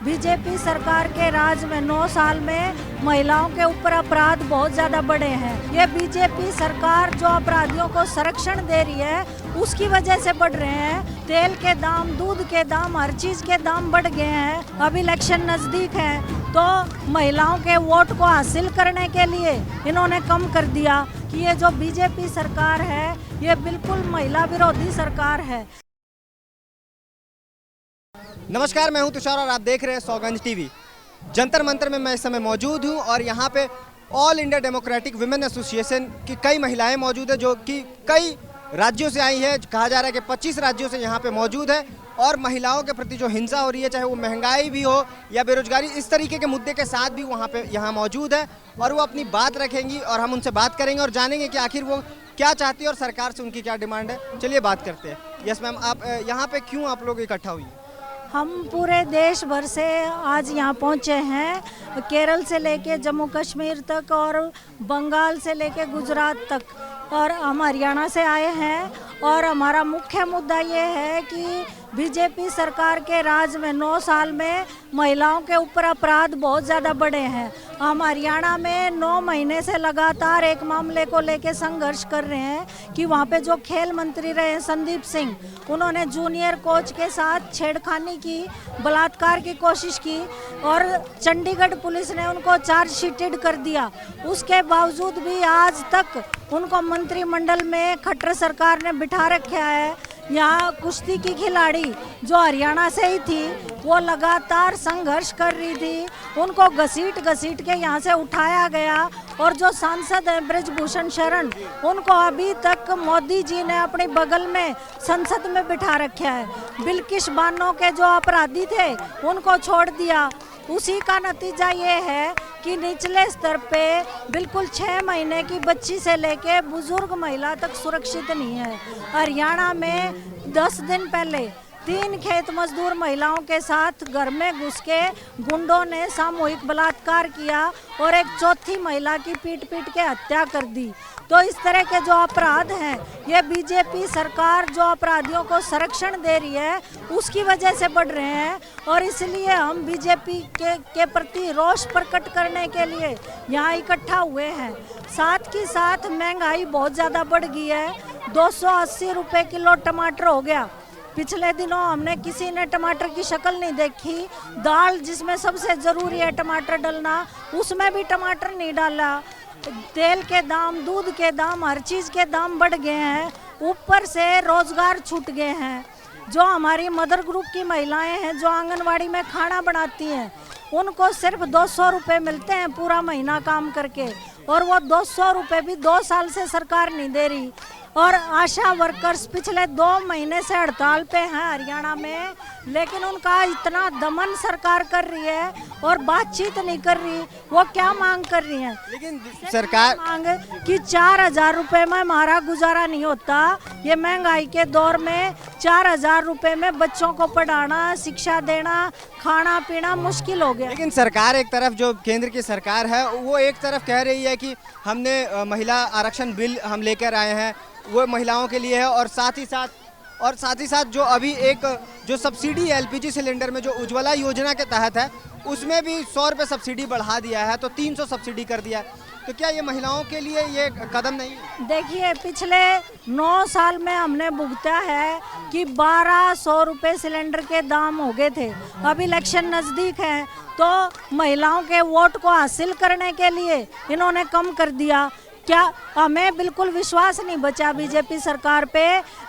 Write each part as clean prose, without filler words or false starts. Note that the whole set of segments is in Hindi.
बीजेपी सरकार के राज में 9 साल में महिलाओं के ऊपर अपराध बहुत ज्यादा बढ़े हैं। ये बीजेपी सरकार जो अपराधियों को संरक्षण दे रही है उसकी वजह से बढ़ रहे हैं। तेल के दाम, दूध के दाम, हर चीज के दाम बढ़ गए हैं। अब इलेक्शन नजदीक है तो महिलाओं के वोट को हासिल करने के लिए इन्होंने कम कर दिया कि ये जो बीजेपी सरकार है ये बिल्कुल महिला विरोधी सरकार है। नमस्कार, मैं हूं तुषार और आप देख रहे हैं सौगंध टीवी। जंतर मंतर में मैं इस समय मौजूद हूं और यहां पे all India democratic women association की कई महिलाएं मौजूद है जो कि कई राज्यों से आई है। कहा जा रहा है कि 25 राज्यों से यहां पे मौजूद है और महिलाओं के प्रति जो हिंसा हो रही है, चाहे वो महंगाई भी हो या बेरोजगारी, इस तरीके के मुद्दे के साथ भी वहाँ पे यहाँ मौजूद है और वो अपनी बात रखेंगी और हम उनसे बात करेंगे और जानेंगे कि आखिर वो क्या चाहती है और सरकार से उनकी क्या डिमांड है। चलिए बात करते हैं। यस मैम, आप यहाँ पे क्यों आप लोग इकट्ठा हुई? हम पूरे देश भर से आज यहाँ पहुँचे हैं, केरल से लेके जम्मू कश्मीर तक और बंगाल से लेके गुजरात तक, और हम हरियाणा से आए हैं। और हमारा मुख्य मुद्दा ये है कि बीजेपी सरकार के राज में 9 साल में महिलाओं के ऊपर अपराध बहुत ज़्यादा बढ़े हैं। हम हरियाणा में 9 महीने से लगातार एक मामले को लेकर संघर्ष कर रहे हैं कि वहाँ पे जो खेल मंत्री रहे संदीप सिंह, उन्होंने जूनियर कोच के साथ छेड़खानी की, बलात्कार की कोशिश की और चंडीगढ़ पुलिस ने उनको चार्जशीटेड कर दिया। उसके बावजूद भी आज तक उनको मंत्रिमंडल में खट्टर सरकार ने बिठा रखा है। यहाँ कुश्ती की खिलाड़ी जो हरियाणा से ही थी वो लगातार संघर्ष कर रही थी, उनको घसीट के यहाँ से उठाया गया। और जो सांसद हैं ब्रजभूषण शरण, उनको अभी तक मोदी जी ने अपने बगल में संसद में बिठा रखा है। बिल्किस बानो के जो अपराधी थे उनको छोड़ दिया। उसी का नतीजा ये है कि निचले स्तर पे बिल्कुल 6 महीने की बच्ची से लेके बुजुर्ग महिला तक सुरक्षित नहीं है। हरियाणा में 10 दिन पहले 3 खेत मजदूर महिलाओं के साथ घर में घुस के गुंडों ने सामूहिक बलात्कार किया और एक चौथी महिला की पीट के हत्या कर दी। तो इस तरह के जो अपराध हैं ये बीजेपी सरकार जो अपराधियों को संरक्षण दे रही है उसकी वजह से बढ़ रहे हैं। और इसलिए हम बीजेपी के प्रति रोष प्रकट करने के लिए यहाँ इकट्ठा हुए हैं। साथ ही साथ महंगाई बहुत ज़्यादा बढ़ गई है। 280 रुपये किलो टमाटर हो गया। पिछले दिनों हमने किसी ने टमाटर की शक्ल नहीं देखी। दाल जिसमें सबसे ज़रूरी है टमाटर डलना, उसमें भी टमाटर नहीं डाला। तेल के दाम, दूध के दाम, हर चीज़ के दाम बढ़ गए हैं। ऊपर से रोज़गार छूट गए हैं। जो हमारी मदर ग्रुप की महिलाएं हैं जो आंगनवाड़ी में खाना बनाती हैं, उनको सिर्फ 200 रुपये मिलते हैं पूरा महीना काम करके, और वो 200 रुपये भी 2 साल से सरकार नहीं दे रही। और आशा वर्कर्स पिछले 2 महीने से हड़ताल पे हैं हरियाणा में, लेकिन उनका इतना दमन सरकार कर रही है और बातचीत नहीं कर रही। वो क्या मांग कर रही हैं? लेकिन सरकार मांग कि 4000 रुपये में हमारा गुजारा नहीं होता। ये महंगाई के दौर में 4000 रुपये में बच्चों को पढ़ाना, शिक्षा देना, खाना पीना मुश्किल हो गया। लेकिन सरकार एक तरफ, जो केंद्र की सरकार है, वो एक तरफ कह रही है कि हमने महिला आरक्षण बिल हम लेकर आए हैं, वो महिलाओं के लिए है। और साथ ही साथ जो अभी एक जो सब्सिडी एलपीजी सिलेंडर में जो उज्ज्वला योजना के तहत है, उसमें भी 100 रुपये सब्सिडी बढ़ा दिया है, तो 300 सब्सिडी कर दिया है। तो क्या ये महिलाओं के लिए ये कदम नहीं? देखिए, पिछले 9 साल में हमने भुगता है कि 1200 रुपये सिलेंडर के दाम हो गए थे। अब इलेक्शन नज़दीक है तो महिलाओं के वोट को हासिल करने के लिए इन्होंने कम कर दिया। क्या हमें बिल्कुल विश्वास नहीं बचा बीजेपी सरकार पे।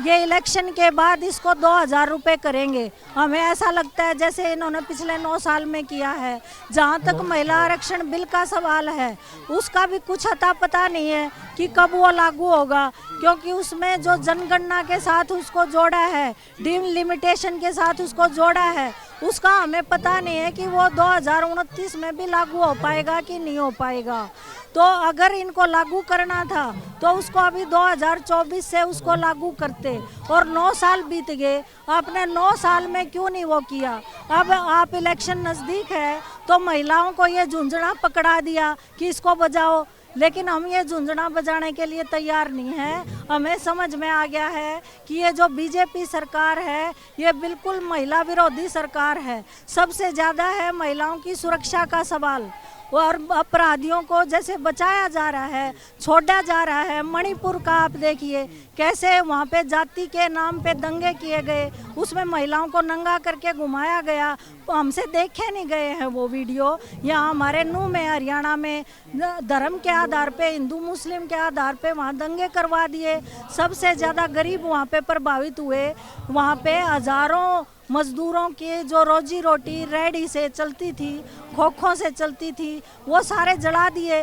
ये इलेक्शन के बाद इसको 2000 रुपये करेंगे। हमें ऐसा लगता है जैसे इन्होंने पिछले 9 साल में किया है। जहाँ तक महिला आरक्षण बिल का सवाल है, उसका भी कुछ अता पता नहीं है कि कब वो लागू होगा, क्योंकि उसमें जो जनगणना के साथ उसको जोड़ा है, डिलिमिटेशन के साथ उसको जोड़ा है, उसका हमें पता नहीं है कि वो 2029 में भी लागू हो पाएगा कि नहीं हो पाएगा। तो अगर इनको लागू करना था तो उसको अभी 2024 से उसको लागू करते, और 9 साल बीत गए। आपने 9 साल में क्यों नहीं वो किया? अब आप इलेक्शन नज़दीक है तो महिलाओं को ये झुंझुना पकड़ा दिया कि इसको बजाओ। लेकिन हम ये झुंझुना बजाने के लिए तैयार नहीं हैं। हमें समझ में आ गया है कि ये जो बीजेपी सरकार है ये बिल्कुल महिला विरोधी सरकार है। सबसे ज़्यादा है महिलाओं की सुरक्षा का सवाल और अपराधियों को जैसे बचाया जा रहा है, छोड़ा जा रहा है। मणिपुर का आप देखिए कैसे वहाँ पे जाति के नाम पे दंगे किए गए, उसमें महिलाओं को नंगा करके घुमाया गया, हमसे देखे नहीं गए हैं वो वीडियो। यहाँ हमारे नूह में हरियाणा में धर्म के आधार पे, हिंदू मुस्लिम के आधार पे वहाँ दंगे करवा दिए। सबसे ज़्यादा गरीब वहाँ पे प्रभावित हुए। वहाँ पे हज़ारों मजदूरों की जो रोजी रोटी रेहड़ी से चलती थी, खोखों से चलती थी, वो सारे जला दिए।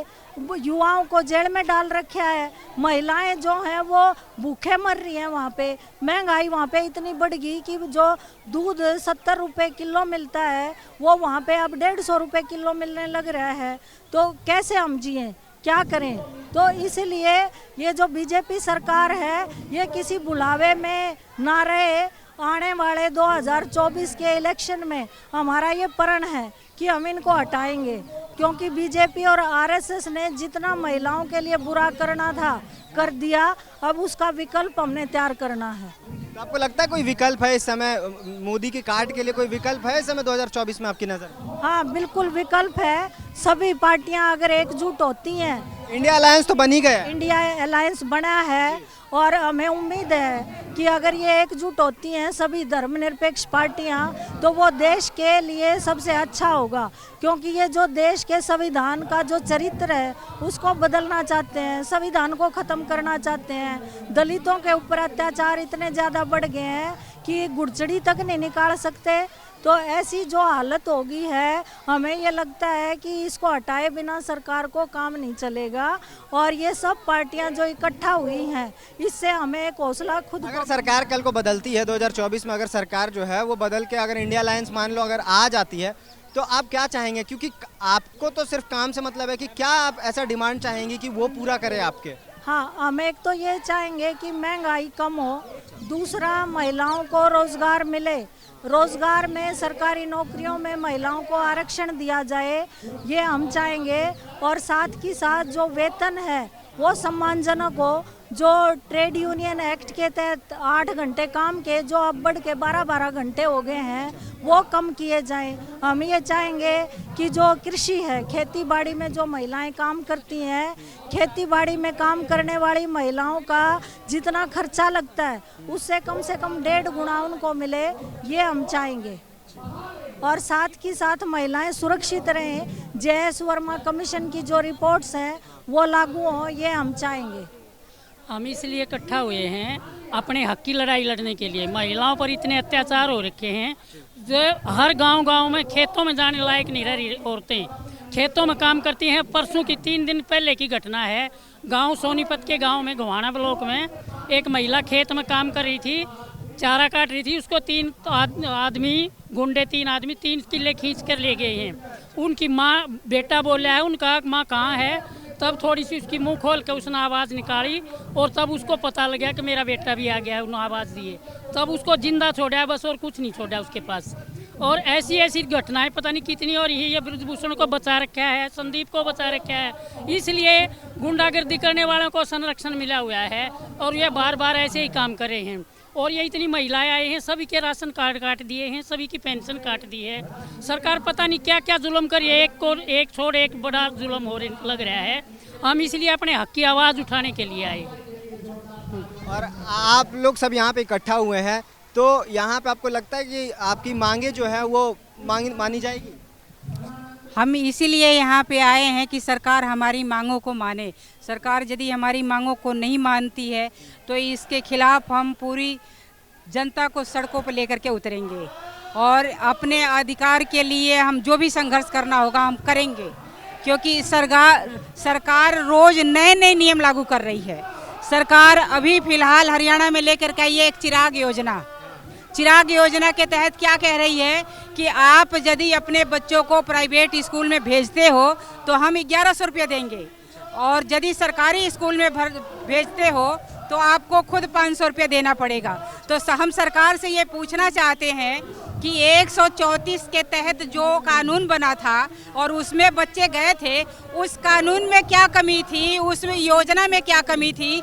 युवाओं को जेल में डाल रखा है। महिलाएं जो हैं वो भूखे मर रही हैं। वहाँ पे महंगाई वहाँ पे इतनी बढ़ गई कि जो दूध 70 रुपये किलो मिलता है वो वहाँ पे अब 150 रुपये किलो मिलने लग रहा है। तो कैसे हम जिएं, क्या करें? तो इसलिए ये जो बीजेपी सरकार है ये किसी बुलावे में ना रहे। आने वाले 2024 के इलेक्शन में हमारा ये प्रण है कि हम इनको हटाएंगे, क्योंकि बीजेपी और आरएसएस ने जितना महिलाओं के लिए बुरा करना था कर दिया। अब उसका विकल्प हमने तैयार करना है। तो आपको लगता है कोई विकल्प है इस समय, मोदी की काट के लिए कोई विकल्प है इस समय 2024 में आपकी नज़र? हाँ बिल्कुल विकल्प है। सभी पार्टियां अगर एकजुट होती हैं, इंडिया अलायंस तो बन ही गया। इंडिया अलायंस बना है और हमें उम्मीद है कि अगर ये एकजुट होती हैं सभी धर्मनिरपेक्ष पार्टियां तो वो देश के लिए सबसे अच्छा होगा। क्योंकि ये जो देश के संविधान का जो चरित्र है उसको बदलना चाहते हैं, संविधान को ख़त्म करना चाहते हैं। दलितों के ऊपर अत्याचार इतने ज़्यादा बढ़ गए हैं कि गुड़चड़ी तक नहीं निकाल सकते। तो ऐसी जो हालत हो गई है, हमें ये लगता है कि इसको हटाए बिना सरकार को काम नहीं चलेगा। और ये सब पार्टियां जो इकट्ठा हुई हैं इससे हमें एक हौसला खुद अगर सरकार कल को बदलती है 2024 में, अगर सरकार जो है वो बदल के अगर इंडिया अलायंस मान लो अगर आ जाती है तो आप क्या चाहेंगे? क्योंकि आपको तो सिर्फ काम से मतलब है कि क्या आप ऐसा डिमांड चाहेंगे कि वो पूरा करे आपके? हाँ, हम एक तो ये चाहेंगे कि महंगाई कम हो, दूसरा महिलाओं को रोज़गार मिले, रोज़गार में सरकारी नौकरियों में महिलाओं को आरक्षण दिया जाए, ये हम चाहेंगे। और साथ ही साथ जो वेतन है वो सम्मानजनक हो। जो ट्रेड यूनियन एक्ट के तहत 8 घंटे काम के जो अब बढ़ के 12-12 घंटे हो गए हैं वो कम किए जाएं। हम ये चाहेंगे कि जो कृषि है, खेती बाड़ी में जो महिलाएं काम करती हैं, खेती बाड़ी में काम करने वाली महिलाओं का जितना खर्चा लगता है उससे कम से कम 1.5 गुना उनको मिले, ये हम चाहेंगे। और साथ ही साथ महिलाएं सुरक्षित रहें। जे.एस. वर्मा कमीशन की जो रिपोर्ट्स हैं वो लागू हों, ये हम चाहेंगे। हम इसलिए इकट्ठा हुए हैं अपने हक की लड़ाई लड़ने के लिए। महिलाओं पर इतने अत्याचार हो रखे हैं जो हर गांव में खेतों में जाने लायक नहीं रह रही औरतें, खेतों में काम करती हैं। परसों की 3 दिन पहले की घटना है, गांव सोनीपत के गांव में घुवाना ब्लॉक में एक महिला खेत में काम कर रही थी, चारा काट रही थी। उसको 3 आदमी गुंडे 3 आदमी 3 किले खींच कर ले गए हैं। उनकी माँ, बेटा बोला है उनका माँ कहाँ है, तब थोड़ी सी उसकी मुंह खोल के उसने आवाज़ निकाली और तब उसको पता लगा कि मेरा बेटा भी आ गया है। उन्होंने आवाज़ दी है, तब उसको जिंदा छोड़ा बस, और कुछ नहीं छोड़ा उसके पास। और ऐसी ऐसी घटनाएं पता नहीं कितनी और ये ब्रजभूषण को बचा रखा है, संदीप को बचा रखा है। इसलिए गुंडागर्दी करने वालों को संरक्षण मिला हुआ है और ये बार बार ऐसे ही काम कर रहे हैं। और ये इतनी महिलाएं आए हैं, सभी के राशन कार्ड काट दिए हैं, सभी की पेंशन काट दी है। सरकार पता नहीं क्या क्या जुल्म कर रही है, एक छोड़ एक बड़ा जुल्म हो लग रहा है। हम इसलिए अपने हक की आवाज़ उठाने के लिए आए। और आप लोग सब यहाँ पे इकट्ठा हुए हैं, तो यहाँ पे आपको लगता है कि आपकी मांगे जो है वो मानी जाएगी? हम इसीलिए यहाँ पे आए हैं कि सरकार हमारी मांगों को माने। सरकार यदि हमारी मांगों को नहीं मानती है तो इसके खिलाफ हम पूरी जनता को सड़कों पर लेकर के उतरेंगे और अपने अधिकार के लिए हम जो भी संघर्ष करना होगा हम करेंगे। क्योंकि सरकार रोज नए नए नियम लागू कर रही है। सरकार अभी फिलहाल हरियाणा में लेकर के आई है एक चिराग योजना के तहत क्या कह रही है कि आप यदि अपने बच्चों को प्राइवेट स्कूल में भेजते हो तो हम 1100 रुपये देंगे, और यदि सरकारी स्कूल में भेजते हो तो आपको खुद 500 रुपये देना पड़ेगा। तो हम सरकार से ये पूछना चाहते हैं कि 134 के तहत जो कानून बना था और उसमें बच्चे गए थे, उस कानून में क्या कमी थी, उस योजना में क्या कमी थी।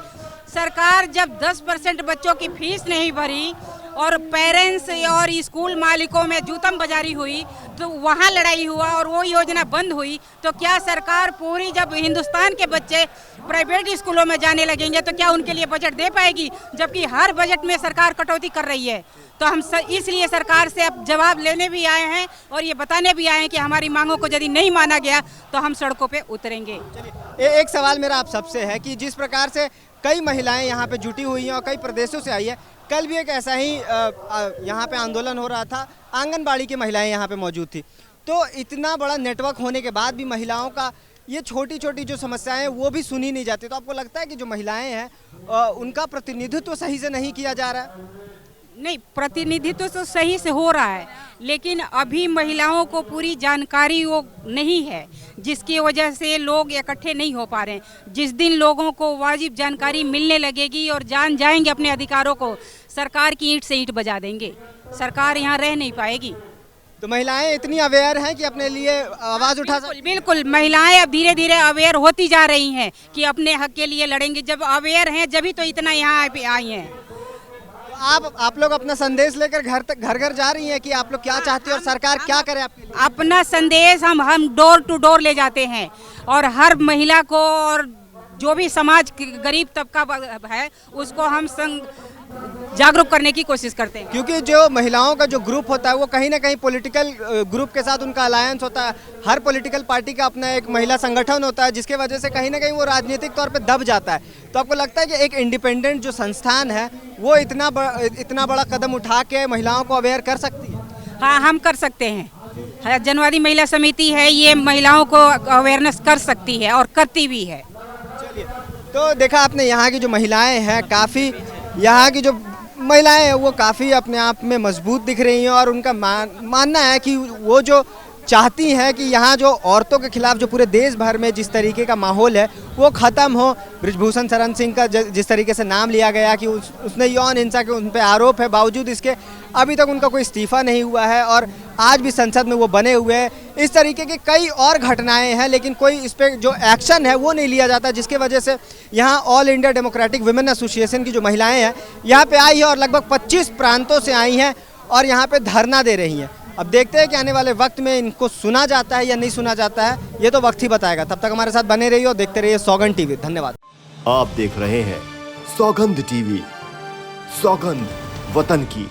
सरकार जब 10% बच्चों की फीस नहीं भरी और पेरेंट्स और स्कूल मालिकों में जूतम बाजारी हुई तो वहाँ लड़ाई हुआ और वो योजना बंद हुई। तो क्या सरकार पूरी, जब हिंदुस्तान के बच्चे प्राइवेट स्कूलों में जाने लगेंगे तो क्या उनके लिए बजट दे पाएगी, जबकि हर बजट में सरकार कटौती कर रही है। तो हम इसलिए सरकार से अब जवाब लेने भी आए हैं और ये बताने भी आए हैं कि हमारी मांगों को यदि नहीं माना गया तो हम सड़कों पे उतरेंगे। एक सवाल मेरा आप सबसे है कि जिस प्रकार से कई महिलाएं यहाँ पे जुटी हुई हैं और कई प्रदेशों से आई है, कल भी एक ऐसा ही यहाँ पे आंदोलन हो रहा था, आंगनबाड़ी की महिलाएं यहाँ पे मौजूद थी। तो इतना बड़ा नेटवर्क होने के बाद भी महिलाओं का ये छोटी छोटी जो समस्याएं हैं वो भी सुनी नहीं जाती। तो आपको लगता है कि जो महिलाएं हैं उनका प्रतिनिधित्व सही से नहीं किया जा रहा है? नहीं, प्रतिनिधित्व तो सही से हो रहा है, लेकिन अभी महिलाओं को पूरी जानकारी वो नहीं है, जिसकी वजह से लोग इकट्ठे नहीं हो पा रहे हैं। जिस दिन लोगों को वाजिब जानकारी मिलने लगेगी और जान जाएंगे अपने अधिकारों को, सरकार की ईंट से ईंट बजा देंगे, सरकार यहाँ रह नहीं पाएगी। तो महिलाएं इतनी अवेयर हैं कि अपने लिए आवाज़ उठा सकती? बिल्कुल, महिलाएं अब धीरे धीरे अवेयर होती जा रही हैं कि अपने हक के लिए लड़ेंगे। जब अवेयर हैं जब ही तो इतना यहाँ पे आई हैं। आप लोग अपना संदेश लेकर घर घर जा रही हैं कि आप लोग क्या चाहती हैं और सरकार क्या करे आपके लिए? अपना संदेश हम डोर टू डोर ले जाते हैं और हर महिला को और जो भी समाज गरीब तबका है उसको हम जागरूक करने की कोशिश करते हैं। क्योंकि जो महिलाओं का जो ग्रुप होता है वो कहीं ना कहीं पॉलिटिकल ग्रुप के साथ उनका अलायंस होता है। हर पॉलिटिकल पार्टी का अपना एक महिला संगठन होता है, जिसके वजह से कहीं ना कहीं वो राजनीतिक तौर पे दब जाता है। तो आपको लगता है कि एक इंडिपेंडेंट जो संस्थान है वो इतना बड़ा कदम उठा के महिलाओं को अवेयर कर सकती है? हाँ, हम कर सकते हैं। जनवादी महिला समिति है, ये महिलाओं को अवेयरनेस कर सकती है और करती भी है। चलिए, तो देखा आपने यहाँ की जो महिलाएं हैं, काफ़ी यहाँ की जो महिलाएं हैं वो काफ़ी अपने आप में मजबूत दिख रही हैं और उनका मानना है कि वो जो चाहती हैं कि यहाँ जो औरतों के खिलाफ जो पूरे देश भर में जिस तरीके का माहौल है वो ख़त्म हो। बृजभूषण शरण सिंह का जिस तरीके से नाम लिया गया कि उसने यौन हिंसा के उन पर आरोप है, बावजूद इसके अभी तक उनका कोई इस्तीफ़ा नहीं हुआ है और आज भी संसद में वो बने हुए हैं। इस तरीके की कई और घटनाएं हैं, लेकिन कोई इस पर जो एक्शन है वो नहीं लिया जाता, जिसकी वजह से यहाँ all India democratic women association की जो महिलाएं हैं यहाँ पे आई है और लगभग 25 प्रांतों से आई हैं और यहाँ पे धरना दे रही हैं। अब देखते हैं कि आने वाले वक्त में इनको सुना जाता है या नहीं सुना जाता है, ये तो वक्त ही बताएगा। तब तक हमारे साथ बने रहिए और देखते रहिए सौगंध टीवी। धन्यवाद। आप देख रहे हैं सौगंध टीवी, सौगंध वतन की।